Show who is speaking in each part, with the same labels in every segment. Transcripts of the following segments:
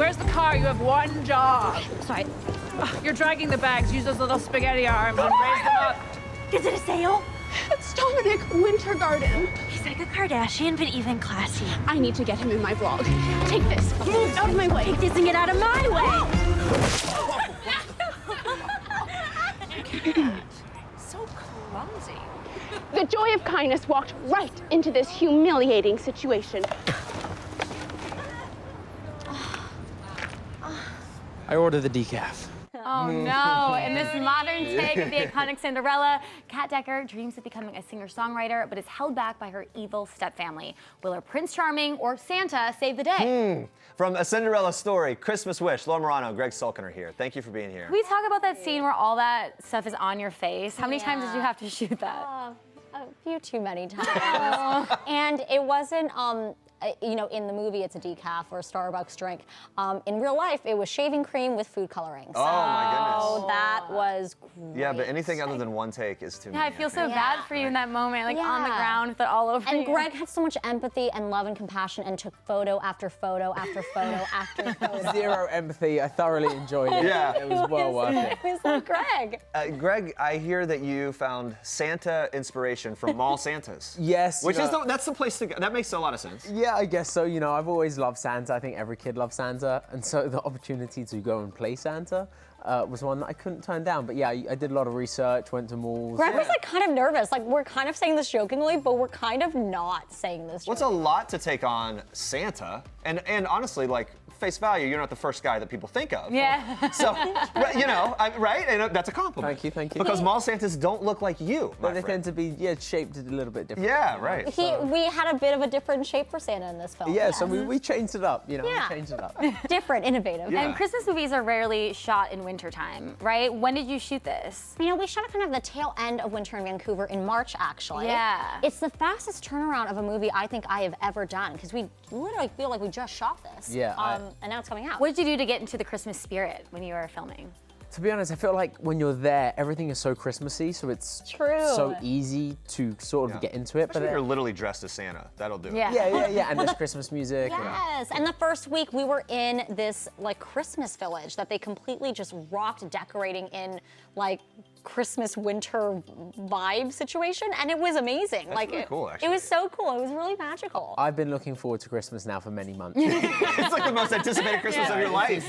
Speaker 1: Where's the car? You have one job.
Speaker 2: Sorry.
Speaker 1: You're dragging the bags. Use those little spaghetti arms and raise them up.
Speaker 2: Is it a sale?
Speaker 3: It's Dominic Wintergarden.
Speaker 2: He's like a Kardashian, but even classy.
Speaker 3: I need to get him in my vlog. Take this. Move out of my way.
Speaker 2: This and get out of my way.
Speaker 4: So clumsy.
Speaker 3: The joy of kindness walked right into this humiliating situation.
Speaker 5: I ordered the decaf.
Speaker 6: Oh no, in this modern take of the iconic Cinderella, Kat Decker dreams of becoming a singer-songwriter, but is held back by her evil stepfamily. Will her Prince Charming or Santa save the day?
Speaker 7: From A Cinderella Story, Christmas Wish, Laura Marano, Gregg Sulkin are here. Thank you for being here.
Speaker 6: Can we talk about that scene where all that stuff is on your face? How many times did you have to shoot that?
Speaker 8: A few too many times. And it wasn't, you know, in the movie it's a decaf or a Starbucks drink. In real life, it was shaving cream with food coloring.
Speaker 7: Oh my goodness.
Speaker 8: So that was great.
Speaker 7: Yeah, but anything other than one take is too
Speaker 6: Yeah,
Speaker 7: many.
Speaker 6: I feel so
Speaker 8: think.
Speaker 6: bad for you in that moment, like on the
Speaker 8: Yeah.
Speaker 6: ground with it all over
Speaker 8: And
Speaker 6: you.
Speaker 8: Gregg had so much empathy and love and compassion and took photo after photo after photo after photo.
Speaker 5: Zero empathy. I thoroughly enjoyed it.
Speaker 7: Yeah.
Speaker 5: It was well worth it.
Speaker 8: It was like Gregg.
Speaker 7: Greg, I hear that you found Santa inspiration from Mall Santas.
Speaker 5: Yes.
Speaker 7: Which
Speaker 5: you
Speaker 7: is
Speaker 5: know-
Speaker 7: that's the place to go. That makes a lot of sense.
Speaker 5: Yeah, I guess so. You know, I've always loved Santa. I think every kid loves Santa. And so the opportunity to go and play Santa was one that I couldn't turn down. But yeah, I did a lot of research, went to malls.
Speaker 8: Greg was like kind of nervous. Like we're kind of saying this jokingly, but we're kind of not saying this
Speaker 7: What's a lot to take on Santa? And honestly, like, face value, you're not the first guy that people think of.
Speaker 6: Yeah.
Speaker 7: So, you know, right? And that's a compliment.
Speaker 5: Thank you, thank you.
Speaker 7: Because Mall Santas don't look like you, my
Speaker 5: But they
Speaker 7: friend.
Speaker 5: tend to be, shaped a little bit different.
Speaker 7: Yeah, right.
Speaker 8: We had a bit of a different shape for Santa in this film.
Speaker 5: Yeah, so we changed it up, you know,
Speaker 8: Yeah.
Speaker 5: we changed it up.
Speaker 8: Different, innovative.
Speaker 7: Yeah.
Speaker 6: And Christmas movies are rarely shot in wintertime, right? When did you shoot this?
Speaker 8: You know, we shot kind of the tail end of winter in Vancouver in March, actually.
Speaker 6: Yeah.
Speaker 8: It's the fastest turnaround of a movie I think I have ever done, because we literally feel like we just shot this.
Speaker 5: Yeah,
Speaker 8: and now it's coming out.
Speaker 6: What did you do to get into the Christmas spirit when you were filming?
Speaker 5: To be honest, I feel like when you're there, everything is so Christmassy, so it's
Speaker 8: True.
Speaker 5: so easy to sort of get into it.
Speaker 7: Especially
Speaker 5: But
Speaker 7: if you're literally dressed as Santa. That'll do it.
Speaker 6: Yeah.
Speaker 5: yeah, and there's Christmas music. and-
Speaker 8: Yes, and the first week we were in this like Christmas village that they completely just rocked decorating in like Christmas winter vibe situation, and it was amazing.
Speaker 7: That's
Speaker 8: like
Speaker 7: really cool, actually.
Speaker 8: It was so cool. It was really magical.
Speaker 5: I've been looking forward to Christmas now for many months.
Speaker 7: It's like the most anticipated Christmas of your life.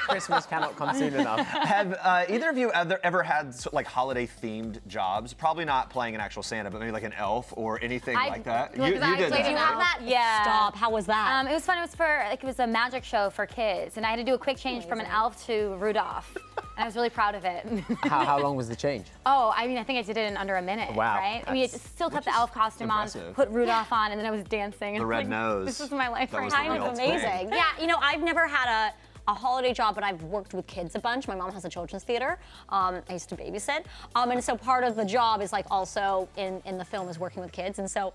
Speaker 5: Christmas cannot come soon enough.
Speaker 7: Have either of you ever had like holiday-themed jobs? Probably not playing an actual Santa, but maybe like an elf or anything like that.
Speaker 6: look,
Speaker 7: You
Speaker 6: I
Speaker 7: did
Speaker 6: played
Speaker 7: that.
Speaker 6: an elf. Yeah.
Speaker 8: Stop. How was that?
Speaker 6: It was fun. It was for like it was a magic show for kids, and I had to do a quick change from an elf to Rudolph, and I was really proud of it.
Speaker 5: How long was the change?
Speaker 6: Oh, I mean, I think I did it in under a minute.
Speaker 5: Wow.
Speaker 6: Right? I mean, it still kept the elf costume
Speaker 7: impressive.
Speaker 6: on, put Rudolph on, and then I was dancing.
Speaker 7: The
Speaker 6: and
Speaker 7: red
Speaker 6: like,
Speaker 7: nose.
Speaker 6: This is my life
Speaker 7: That
Speaker 6: right
Speaker 7: was the
Speaker 6: now.
Speaker 8: Kind
Speaker 7: real
Speaker 8: of
Speaker 7: thing.
Speaker 8: amazing. Yeah, you know, I've never had a holiday job, but I've worked with kids a bunch. My mom has a children's theater. I used to babysit. And so part of the job is like also in the film is working with kids. And so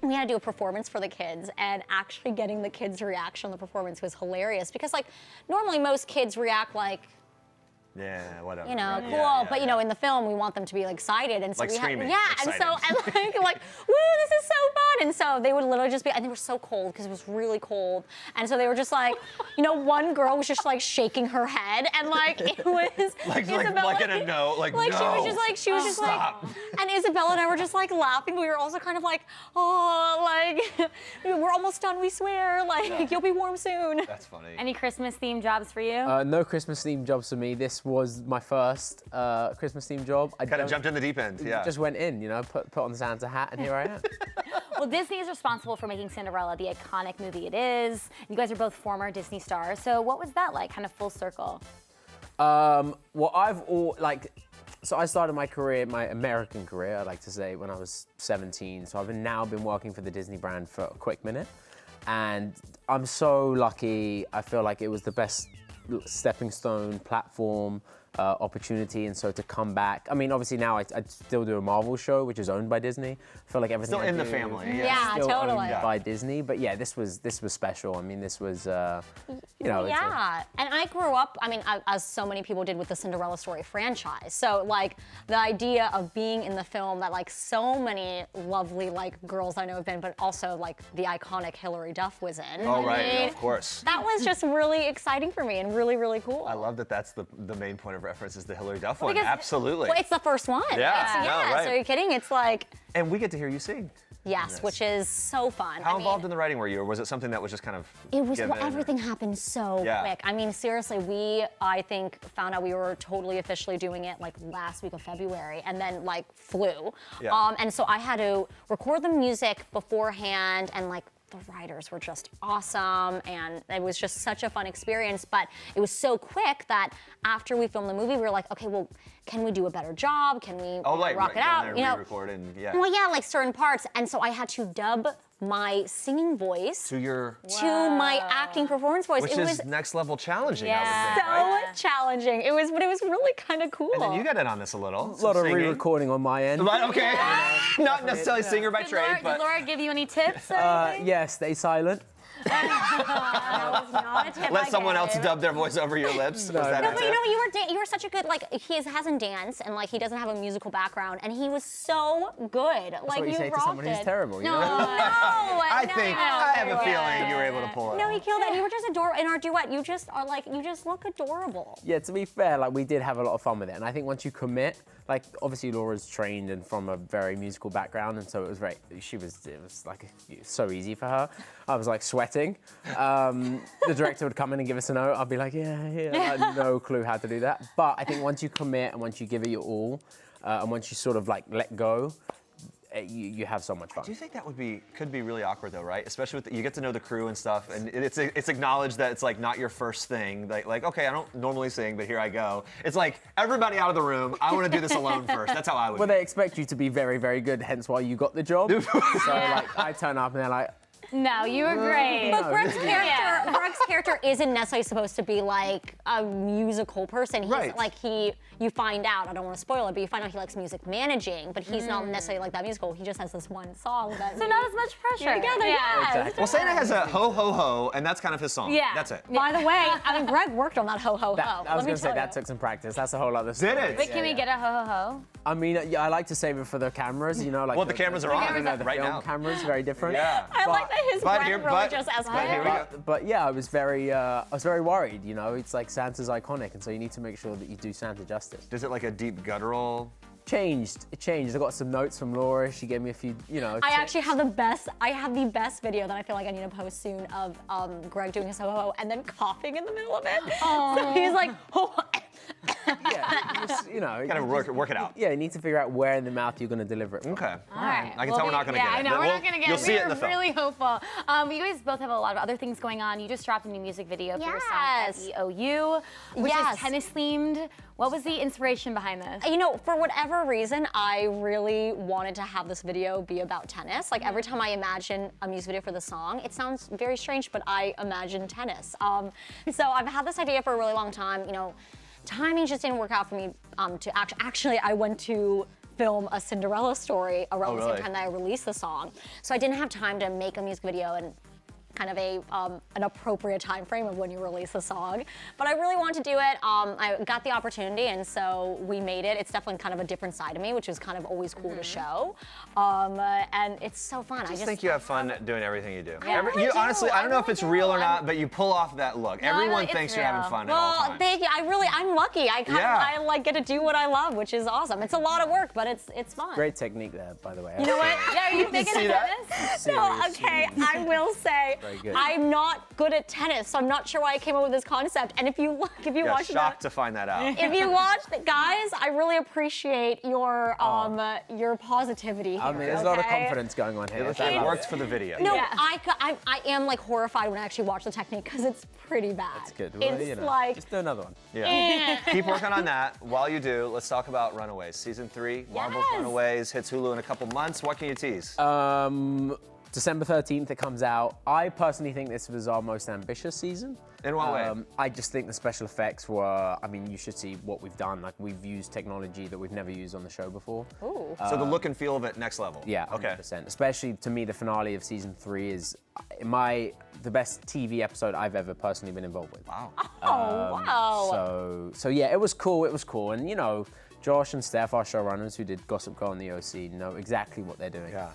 Speaker 8: we had to do a performance for the kids, and actually getting the kids' reaction on the performance was hilarious, because like normally most kids react like,
Speaker 7: Yeah, whatever.
Speaker 8: you know,
Speaker 7: right?
Speaker 8: cool.
Speaker 7: Yeah,
Speaker 8: but you know, in the film, we want them to be like, excited, and so
Speaker 7: Like
Speaker 8: we
Speaker 7: screaming,
Speaker 8: had, yeah,
Speaker 7: excited.
Speaker 8: and so and like, woo, this is so fun, and so they would literally just be, and they were so cold because it was really cold, and so they were just like, you know, one girl was just like shaking her head, and like it was
Speaker 7: Like in a no, like
Speaker 8: she
Speaker 7: no.
Speaker 8: was just like,
Speaker 7: Stop.
Speaker 8: and Isabella and I were just like laughing. We were also kind of like, oh, like we're almost done, we swear, like you'll be warm soon.
Speaker 7: That's funny.
Speaker 6: Any Christmas themed jobs for you?
Speaker 5: No Christmas themed jobs for me. This was my first Christmas themed job. I
Speaker 7: Kind of jumped in the deep end, yeah.
Speaker 5: Just went in, you know, put on the Santa hat, and here I am.
Speaker 6: Well, Disney is responsible for making Cinderella the iconic movie it is. You guys are both former Disney stars, so what was that like, kind of full circle?
Speaker 5: Well, so I started my career, my American career, I like to say, when I was 17. So I've now been working for the Disney brand for a quick minute. And I'm so lucky. I feel like it was the best stepping stone platform opportunity, and so to come back. I mean, obviously now I still do a Marvel show, which is owned by Disney. I feel like everything
Speaker 7: Still
Speaker 5: I
Speaker 7: in the
Speaker 5: do
Speaker 7: family.
Speaker 5: is
Speaker 8: Yeah,
Speaker 5: still
Speaker 8: totally.
Speaker 5: owned by Disney. But yeah, this was special. I mean, this was you know.
Speaker 8: Yeah, and I grew up, I mean, as so many people did with the Cinderella Story franchise. So like the idea of being in the film that like so many lovely like girls I know have been, but also like the iconic Hilary Duff was in.
Speaker 7: Oh, right,
Speaker 8: I mean,
Speaker 7: of course.
Speaker 8: That was just really exciting for me and really, really cool.
Speaker 7: I love that that's the main point of reference is the Hilary Duff one.
Speaker 8: Because-
Speaker 7: Absolutely.
Speaker 8: Well, it's the first one.
Speaker 7: Yeah, no, right.
Speaker 8: So are you kidding? It's like,
Speaker 7: And we get to hear you sing.
Speaker 8: yes, which is so fun.
Speaker 7: How involved in the writing were you, or was it something that was just kind of
Speaker 8: It was,
Speaker 7: given,
Speaker 8: well, everything happened so
Speaker 7: Yeah.
Speaker 8: quick. I mean, seriously, I think, found out we were totally officially doing it like last week of February and then like flew.
Speaker 7: Yeah.
Speaker 8: And so I had to record the music beforehand and like the writers were just awesome and it was just such a fun experience, but it was so quick that after we filmed the movie, we were like, okay, well, can we do a better job? Can we rock it out?
Speaker 7: re-record and yeah.
Speaker 8: Well, yeah, like certain parts. And so I had to dub my singing voice
Speaker 7: To your,
Speaker 8: to my acting performance voice.
Speaker 7: which
Speaker 8: It was
Speaker 7: is next level challenging,
Speaker 6: Yeah.
Speaker 7: I would think,
Speaker 8: so
Speaker 7: right?
Speaker 8: challenging. It was, but it was really kind of cool.
Speaker 7: And then you got in on this a little.
Speaker 5: A lot of re-recording on my end.
Speaker 7: Right, okay. Not necessarily singer by trade,
Speaker 6: Did
Speaker 7: but
Speaker 6: Laura give you any tips? Or anything?
Speaker 5: Yeah, stay silent.
Speaker 8: That was not a tip
Speaker 7: let
Speaker 8: I
Speaker 7: someone else
Speaker 8: gave.
Speaker 7: dub their voice over your lips. Was that
Speaker 8: No,
Speaker 7: it?
Speaker 8: but you know, you were such a good, like, he hasn't danced and like he doesn't have a musical background and he was so good.
Speaker 5: That's
Speaker 8: like
Speaker 5: what you say to
Speaker 8: rocked
Speaker 5: someone who's
Speaker 8: it.
Speaker 5: terrible. You
Speaker 8: No,
Speaker 5: know?
Speaker 7: I think, I have a
Speaker 8: no.
Speaker 7: feeling you were able to pull it
Speaker 8: No,
Speaker 7: off.
Speaker 8: he killed it. You were just adorable. In our duet, you just are like, you just look adorable.
Speaker 5: Yeah, to be fair, like we did have a lot of fun with it, and I think once you commit, like obviously Laura's trained and from a very musical background, and so it was very. It was like so easy for her. I was like sweating. The director would come in and give us a note. I'd be like, yeah. I had no clue how to do that. But I think once you commit and once you give it your all, and once you sort of like let go, you have so much fun.
Speaker 7: Do you think that could be really awkward though, right? Especially with you get to know the crew and stuff, and it's acknowledged that it's like not your first thing. Like okay, I don't normally sing, but here I go. It's like everybody out of the room. I want to do this alone first. That's how I would.
Speaker 5: Well, they expect you to be very, very good. Hence why you got the job. So like I turn up and they're like.
Speaker 6: No, you were great.
Speaker 8: But Gregg's character isn't necessarily supposed to be like a musical person. He's
Speaker 7: Right.
Speaker 8: like you find out, I don't want to spoil it, but you find out he likes music managing, but he's not necessarily like that musical. He just has this one song that
Speaker 6: So not as much pressure.
Speaker 8: together,
Speaker 6: Yeah.
Speaker 5: Exactly.
Speaker 7: Well, Santa has a ho ho ho, and that's kind of his song.
Speaker 6: Yeah.
Speaker 7: That's it.
Speaker 8: By the way, I mean Gregg worked on that ho ho
Speaker 5: That,
Speaker 8: ho.
Speaker 5: I was
Speaker 8: Let me
Speaker 5: going to say
Speaker 8: tell
Speaker 5: that
Speaker 8: you.
Speaker 5: took some practice. That's a whole other
Speaker 7: Did
Speaker 5: story.
Speaker 7: it?
Speaker 6: But can we get a ho ho ho?
Speaker 5: I mean, yeah, I like to save it for the cameras, you know, like
Speaker 7: Well, the cameras are on
Speaker 5: the
Speaker 7: right
Speaker 5: film
Speaker 7: now.
Speaker 5: cameras, very different.
Speaker 7: Yeah.
Speaker 8: I like that his
Speaker 7: But
Speaker 8: friend
Speaker 7: here-
Speaker 8: really
Speaker 7: but-
Speaker 8: just
Speaker 7: but
Speaker 8: escalated.
Speaker 7: here we go.
Speaker 5: But yeah, I was very worried, you know, it's like Santa's iconic, and so you need to make sure that you do Santa justice.
Speaker 7: Does it like a deep guttural?
Speaker 5: It changed. I got some notes from Laura. She gave me a few, you know.
Speaker 8: I
Speaker 5: tips.
Speaker 8: actually have the best video that I feel like I need to post soon of Gregg doing his ho ho ho and then coughing in the middle of it. So he's like, ho.
Speaker 5: Yeah, just, you know.
Speaker 7: Gotta work it out.
Speaker 5: Yeah, you need to figure out where in the mouth you're going to deliver it from.
Speaker 7: Okay.
Speaker 6: All right.
Speaker 7: I can tell we're not going to get it.
Speaker 6: I know,
Speaker 7: but
Speaker 6: we're
Speaker 7: we'll-
Speaker 6: not going to get
Speaker 7: You'll
Speaker 6: it.
Speaker 7: see
Speaker 6: We
Speaker 7: it in the
Speaker 6: are
Speaker 7: film.
Speaker 6: really hopeful. You guys both have a lot of other things going on. You just dropped a new music video for your song,
Speaker 8: Yes.
Speaker 6: SEOU, which
Speaker 8: Yes.
Speaker 6: is tennis themed. What was the inspiration behind this?
Speaker 8: You know, for whatever reason, I really wanted to have this video be about tennis. Like every time I imagine a music video for the song, it sounds very strange, but I imagine tennis. So I've had this idea for a really long time. You know, timing just didn't work out for me to actually, I went to film a Cinderella Story around the
Speaker 7: really?
Speaker 8: same time that I released the song. So I didn't have time to make a music video and kind of an appropriate time frame of when you release the song. But I really wanted to do it. I got the opportunity, and so we made it. It's definitely kind of a different side of me, which is kind of always cool to show. And it's so fun.
Speaker 7: I just think you have fun doing everything you do.
Speaker 8: I really
Speaker 7: you
Speaker 8: do.
Speaker 7: honestly, I don't know if
Speaker 8: really
Speaker 7: it's
Speaker 8: do.
Speaker 7: real or not, but you pull off that look. Everyone
Speaker 6: it's
Speaker 7: thinks you're having
Speaker 6: real.
Speaker 7: fun at all
Speaker 8: Well,
Speaker 7: times.
Speaker 8: thank you. I'm lucky. I like get to do what I love, which is awesome. It's a lot of work, but it's fun.
Speaker 5: Great technique there, by the way.
Speaker 8: You know what?
Speaker 6: Yeah, are you big into
Speaker 7: see that?
Speaker 6: tennis?
Speaker 8: No, okay, I will say
Speaker 5: Very good.
Speaker 8: I'm not good at tennis, so I'm not sure why I came up with this concept. And if you
Speaker 7: Yeah,
Speaker 8: watch
Speaker 7: shocked to find that out.
Speaker 8: if you watch the guys, I really appreciate your positivity here.
Speaker 5: I mean, there's a lot of
Speaker 8: okay?
Speaker 5: confidence going on here.
Speaker 7: It worked for the video.
Speaker 8: No,
Speaker 6: Yeah.
Speaker 8: I am like horrified when I actually watch the technique because it's pretty bad.
Speaker 5: It's good. Well,
Speaker 8: It's
Speaker 5: you know,
Speaker 8: like
Speaker 5: just do another one.
Speaker 7: Yeah. Keep working on that. While you do, let's talk about Runaways. Season 3, Marvel's
Speaker 8: Yes.
Speaker 7: Runaways, hits Hulu in a couple months. What can you tease?
Speaker 5: December 13th it comes out. I personally think this was our most ambitious season.
Speaker 7: In what way?
Speaker 5: I just think the special effects were, I mean, you should see what we've done. Like, we've used technology that we've never used on the show before.
Speaker 8: Ooh.
Speaker 7: So the look and feel of it, next level.
Speaker 5: Yeah, 100%. Especially, to me, the finale of season 3 is the best TV episode I've ever personally been involved with.
Speaker 7: Wow.
Speaker 8: Wow.
Speaker 5: So yeah, it was cool. And you know, Josh and Steph, our showrunners who did Gossip Girl and the OC, know exactly what they're doing.
Speaker 7: Yeah.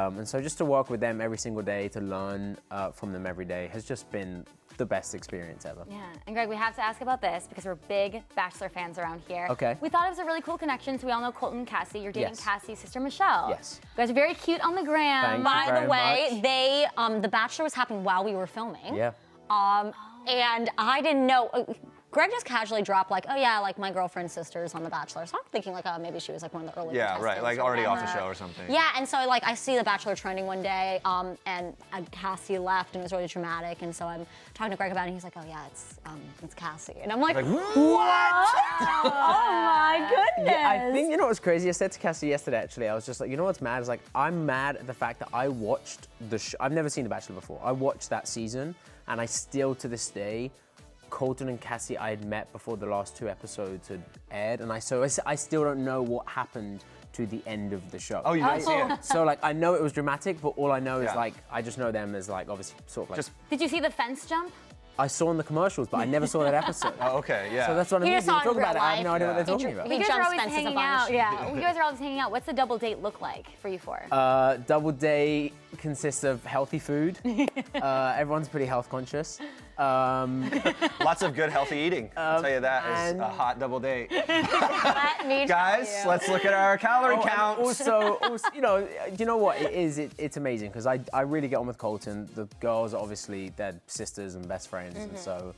Speaker 5: And so just to work with them every single day, to learn from them every day, has just been the best experience ever.
Speaker 6: Yeah, and Greg, we have to ask about this because we're big Bachelor fans around here.
Speaker 5: Okay.
Speaker 6: We thought it was a really cool connection, so we all know Colton and Cassie. You're dating
Speaker 5: Yes.
Speaker 6: Cassie's sister, Michelle.
Speaker 5: Yes.
Speaker 6: You guys are very cute on the gram.
Speaker 5: Thank you
Speaker 8: By
Speaker 5: very
Speaker 8: the way,
Speaker 5: much.
Speaker 8: they the Bachelor was happening while we were filming.
Speaker 5: Yeah.
Speaker 8: And I didn't know. Greg just casually dropped like, oh yeah, like my girlfriend's sister's on The Bachelor. So I'm thinking like, oh, maybe she was like one of the early
Speaker 7: Yeah, right.
Speaker 8: contestants
Speaker 7: Like
Speaker 8: or
Speaker 7: already off the
Speaker 8: whatever.
Speaker 7: show or something.
Speaker 8: Yeah, and so like I see The Bachelor trending one day, and Cassie left, and it was really dramatic. And so I'm talking to Greg about it, and he's like, oh yeah, it's Cassie, and I'm like,
Speaker 7: Like,
Speaker 8: what? Oh my goodness!
Speaker 5: Yeah, I think, you know what's crazy? I said to Cassie yesterday, actually, I was just like, you know what's mad? Is like, I'm mad at the fact that I watched the show. I've never seen The Bachelor before. I watched that season, and I still, to this day, Colton and Cassie I had met before the last 2 episodes had aired, and I still don't know what happened to the end of the show.
Speaker 7: Oh, you didn't see it?
Speaker 5: So like, I know it was dramatic, but all I know is
Speaker 7: Yeah.
Speaker 5: like, I just know them as like, obviously, sort of like,
Speaker 7: Just-
Speaker 6: Did you see the fence jump?
Speaker 5: I saw in the commercials, but I never saw that episode.
Speaker 7: Oh, okay, yeah.
Speaker 5: So that's what I
Speaker 8: You
Speaker 5: mean.
Speaker 8: just saw it in
Speaker 5: Talk about
Speaker 8: real
Speaker 5: it. I have no
Speaker 8: life.
Speaker 5: idea what they're
Speaker 8: He
Speaker 5: talking
Speaker 8: dr-
Speaker 5: about.
Speaker 8: he
Speaker 6: You guys are
Speaker 8: jumps
Speaker 6: always
Speaker 8: fences a
Speaker 6: hanging
Speaker 8: bunch.
Speaker 6: out. Yeah, you guys are always hanging out. What's the double date look like for you four?
Speaker 5: Double date consists of healthy food. Everyone's pretty health conscious.
Speaker 7: Lots of good healthy eating. I'll tell you that is
Speaker 5: and-
Speaker 7: a hot double date.
Speaker 8: Let me
Speaker 7: Guys,
Speaker 8: tell you.
Speaker 7: let's look at our calorie
Speaker 5: Oh, and
Speaker 7: count.
Speaker 5: also, you know what? It's amazing because I really get on with Colton. The girls are obviously they're sisters and best friends, and so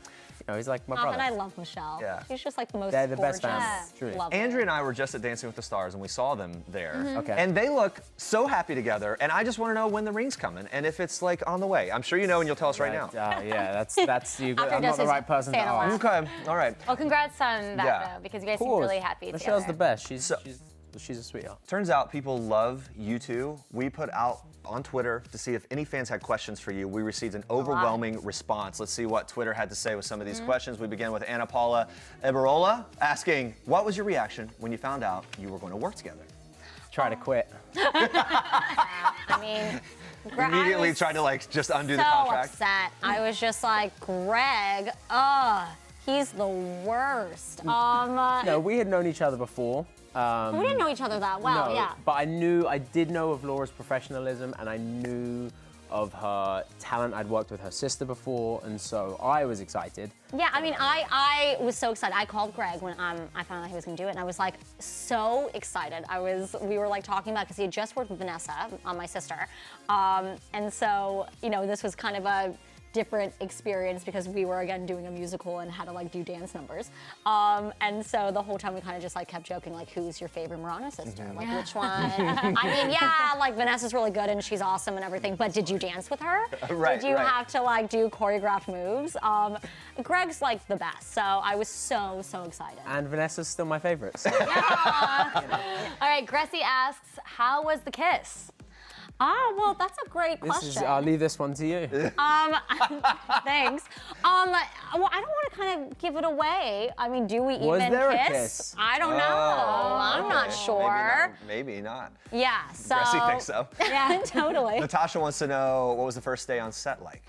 Speaker 5: he's like my brother.
Speaker 8: And I love Michelle.
Speaker 7: Yeah.
Speaker 8: She's just like the most
Speaker 5: They're the best
Speaker 8: gorgeous.
Speaker 5: fans, truly.
Speaker 8: Lovely.
Speaker 7: Andrea and I were just at Dancing with the Stars, and we saw them there.
Speaker 5: Okay.
Speaker 7: And they look so happy together, and I just want to know when the ring's coming and if it's like on the way. I'm sure you know, and you'll tell us right now.
Speaker 5: Yeah, that's you.
Speaker 8: After
Speaker 5: I'm not the
Speaker 8: Dustin's
Speaker 5: right person to
Speaker 8: fan
Speaker 5: ask.
Speaker 8: ask.
Speaker 7: Okay, all right.
Speaker 6: Well, congrats on that,
Speaker 7: Yeah.
Speaker 6: though, because you guys
Speaker 5: Of
Speaker 6: seem
Speaker 5: course.
Speaker 6: really happy
Speaker 5: Michelle's
Speaker 6: together.
Speaker 5: the best. She's a sweetheart.
Speaker 7: Turns out people love you two. We put out on Twitter to see if any fans had questions for you. We received an overwhelming response. Let's see what Twitter had to say with some of these questions. We begin with Anna Paula Eberola asking, what was your reaction when you found out you were going to work together?
Speaker 5: Try to quit.
Speaker 8: I mean,
Speaker 7: Immediately
Speaker 8: I was
Speaker 7: tried to like just undo the
Speaker 8: so
Speaker 7: contract.
Speaker 8: upset. I was just like, Greg, he's the worst.
Speaker 5: No, we had known each other before.
Speaker 8: We didn't know each other that well,
Speaker 5: No,
Speaker 8: yeah.
Speaker 5: but I did know of Laura's professionalism, and I knew of her talent. I'd worked with her sister before, and so I was excited.
Speaker 8: Yeah, I mean, I was so excited. I called Greg when I found out he was gonna do it, and I was like so excited. We were like talking about, because he had just worked with Vanessa, my sister, and so this was kind of a different experience because we were again doing a musical and had to like do dance numbers, and so the whole time we kind of just like kept joking like, who's your favorite Marano sister? Like which one? I mean, yeah, like Vanessa's really good and she's awesome and everything, but did you dance with her?
Speaker 7: Right,
Speaker 8: Did you
Speaker 7: right.
Speaker 8: have to like do choreographed moves? Greg's like the best, so I was so excited.
Speaker 5: And Vanessa's still my favorite. So.
Speaker 6: All right, Gressy asks, how was the kiss?
Speaker 8: Well, that's a great question.
Speaker 5: I'll leave this one to you.
Speaker 8: Thanks. Well, I don't want to kind of give it away. I mean, do we
Speaker 5: Was
Speaker 8: even
Speaker 5: there a
Speaker 8: kiss?
Speaker 5: kiss?
Speaker 8: I don't know. I'm not
Speaker 7: Okay.
Speaker 8: sure.
Speaker 7: Maybe not.
Speaker 8: Yeah, so.
Speaker 7: Gressy thinks so.
Speaker 8: Yeah, totally.
Speaker 7: Natasha wants to know, what was the first day on set like?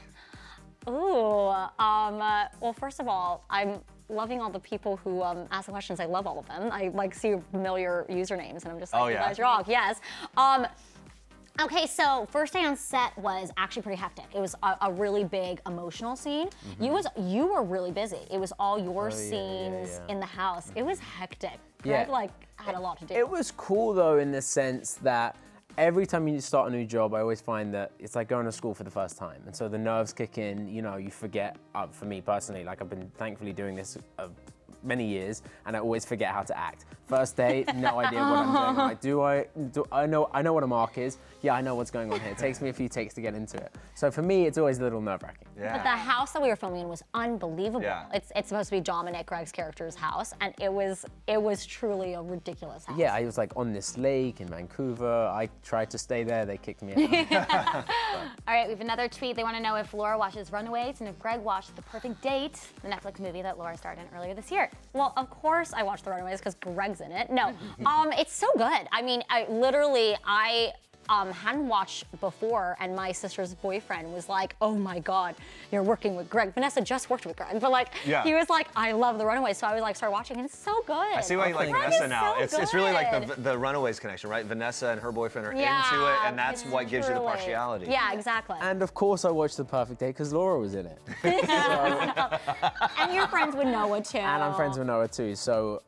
Speaker 8: Ooh, well, first of all, I'm loving all the people who ask the questions. I love all of them. I like see familiar usernames, and I'm just like,
Speaker 7: Oh,
Speaker 8: you
Speaker 7: yeah.
Speaker 8: guys rock. Yes. Okay, so first day on set was actually pretty hectic. It was a really big emotional scene. You were really busy. It was all your scenes in the house. It was hectic. Greg like had a lot to do.
Speaker 5: It was cool though in the sense that every time you start a new job, I always find that it's like going to school for the first time. And so the nerves kick in, you forget, for me personally, like I've been thankfully doing this many years, and I always forget how to act. First day, no idea what I'm doing. I'm like, I know what a mark is. Yeah, I know what's going on here. It takes me a few takes to get into it. So for me, it's always a little nerve-wracking.
Speaker 7: Yeah.
Speaker 8: But the house that we were filming in was unbelievable.
Speaker 7: Yeah.
Speaker 8: It's supposed to be Dominic Gregg's character's house, and it was truly a ridiculous house.
Speaker 5: Yeah, I was like on this lake in Vancouver. I tried to stay there. They kicked me out.
Speaker 6: All right, we have another tweet. They want to know if Laura watches Runaways and if Gregg watched The Perfect Date, the Netflix movie that Laura starred in earlier this year.
Speaker 8: Well, of course I watched The Runaways because Gregg's in it. No, it's so good. I mean, I hadn't watched before, and my sister's boyfriend was like, "Oh my God, you're working with Gregg." Vanessa just worked with Gregg, but like, he was like, "I love The Runaways," so I was like, started watching, and it's so good.
Speaker 7: I see why you like
Speaker 8: Gregg
Speaker 7: Vanessa
Speaker 8: is
Speaker 7: now.
Speaker 8: so
Speaker 7: It's really like
Speaker 8: good.
Speaker 7: the Runaways connection, right? Vanessa and her boyfriend are into it,
Speaker 8: Yeah,
Speaker 7: and that's what gives you the
Speaker 8: truly.
Speaker 7: partiality.
Speaker 8: Yeah, exactly.
Speaker 5: And of course, I watched The Perfect Date because Laura was in it.
Speaker 8: And your friends would know it too.
Speaker 5: And I'm friends with Noah too. So,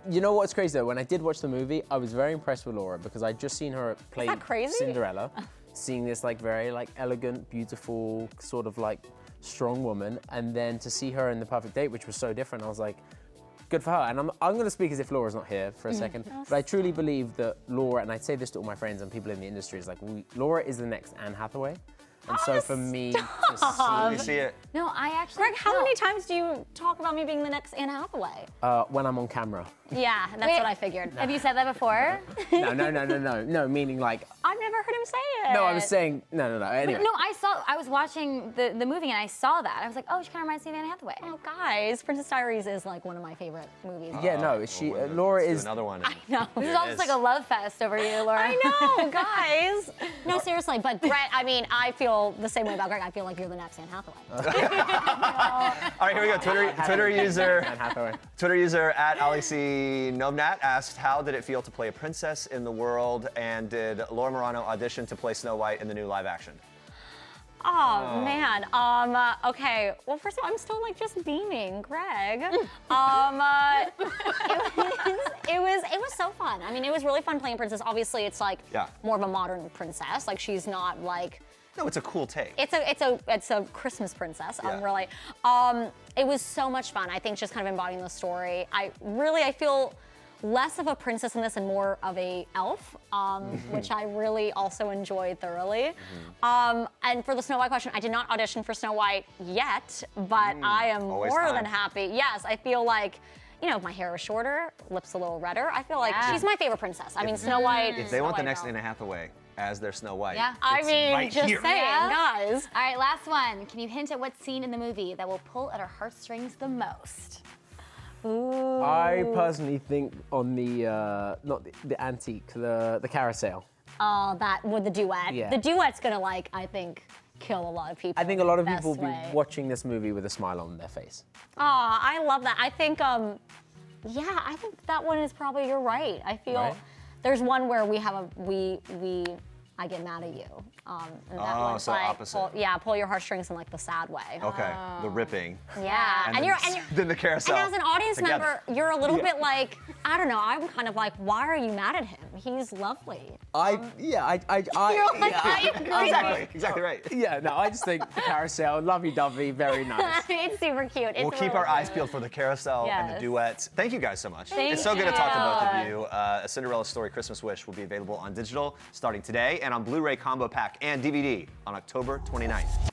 Speaker 5: you know what's crazy though? When I did watch the movie, I was very impressed with Laura because I'd just seen her play
Speaker 8: that crazy?
Speaker 5: Cinderella, seeing this like very like elegant, beautiful, sort of like strong woman, and then to see her in The Perfect Date, which was so different, I was like, good for her. And I'm going to speak as if Laura's not here for a second, but I truly believe that Laura, and I say this to all my friends and people in the industry, is like, Laura is the next Anne Hathaway. And so for me to see...
Speaker 7: You see it?
Speaker 6: No, I actually.
Speaker 8: Greg, how many times do you talk about me being the next Anne Hathaway?
Speaker 5: when I'm on camera.
Speaker 8: Yeah, that's what I figured.
Speaker 6: Have you said that before?
Speaker 5: No, meaning like...
Speaker 8: I've never heard him say it.
Speaker 5: No, I was saying... No, anyway.
Speaker 6: No, I was watching the movie and I saw that. I was like, oh, she kind of reminds me of Anne Hathaway.
Speaker 8: Oh, guys, Princess Diaries is like one of my favorite movies.
Speaker 5: Yeah, no, she... Laura
Speaker 7: Let's do
Speaker 5: is...
Speaker 7: another one.
Speaker 8: I know.
Speaker 6: This is all just like a love fest over you, Laura.
Speaker 8: I know, guys. No, seriously, but Greg, I mean, I feel the same way about Greg. I feel like you're the next Anne Hathaway.
Speaker 7: All right, here we go. Twitter user...
Speaker 5: Anne Hathaway.
Speaker 7: Twitter user @AliC asked, how did it feel to play a princess in the world, and did Laura Marano audition to play Snow White in the new live action?
Speaker 8: Oh, man. Okay. Well, first of all, I'm still like just beaming, Greg. It was so fun. I mean, it was really fun playing princess. Obviously, it's like more of a modern princess. Like she's not like.
Speaker 7: No, it's a cool take.
Speaker 8: It's a Christmas princess.
Speaker 7: Yeah.
Speaker 8: Really. It was so much fun. I think just kind of embodying the story. I feel less of a princess in this and more of a elf, which I really also enjoyed thoroughly. And for the Snow White question, I did not audition for Snow White yet, but I am
Speaker 7: Always
Speaker 8: more
Speaker 7: time.
Speaker 8: than happy. Yes, I feel like, you know, if my hair was shorter, lips a little redder, I feel like she's my favorite princess. I mean, Snow White.
Speaker 7: If they want the
Speaker 8: Snow
Speaker 7: next
Speaker 8: White
Speaker 7: Anne Hathaway as their Snow White,
Speaker 6: Yeah.
Speaker 8: I
Speaker 7: it's
Speaker 8: mean,
Speaker 7: right
Speaker 8: just
Speaker 7: here.
Speaker 8: saying, guys.
Speaker 6: All right, last one. Can you hint at what scene in the movie that will pull at our heartstrings the most?
Speaker 8: Ooh.
Speaker 5: I personally think on the, not the antique, the carousel.
Speaker 8: Oh, that with the duet.
Speaker 5: Yeah.
Speaker 8: The duet's gonna I think, kill a lot of people.
Speaker 5: I think a lot of
Speaker 8: in the
Speaker 5: people will
Speaker 8: best
Speaker 5: be
Speaker 8: way.
Speaker 5: watching this movie with a smile on their face.
Speaker 8: Oh, I love that. I think, yeah, I think that one is probably, you're right. I feel
Speaker 5: Right?
Speaker 8: there's one where I get mad at you. And that one's
Speaker 7: so
Speaker 8: like,
Speaker 7: opposite.
Speaker 8: pull your heartstrings in like the sad way.
Speaker 7: Okay, the ripping.
Speaker 8: Yeah,
Speaker 7: And then the carousel.
Speaker 8: And as an audience
Speaker 7: together.
Speaker 8: member, you're a little bit like, I don't know, I'm kind of like, why are you mad at him? He's lovely.
Speaker 5: I agree.
Speaker 7: Exactly right.
Speaker 5: Yeah, no, I just think the carousel, lovey-dovey, very nice.
Speaker 8: It's super cute.
Speaker 7: We'll keep our eyes peeled for the carousel and the
Speaker 8: Yes.
Speaker 7: duets. Thank you guys so much.
Speaker 8: Thank
Speaker 7: It's so good to talk to both of
Speaker 8: you.
Speaker 7: you. A Cinderella Story Christmas Wish will be available on digital starting today and on Blu-ray combo pack and DVD on October 29th.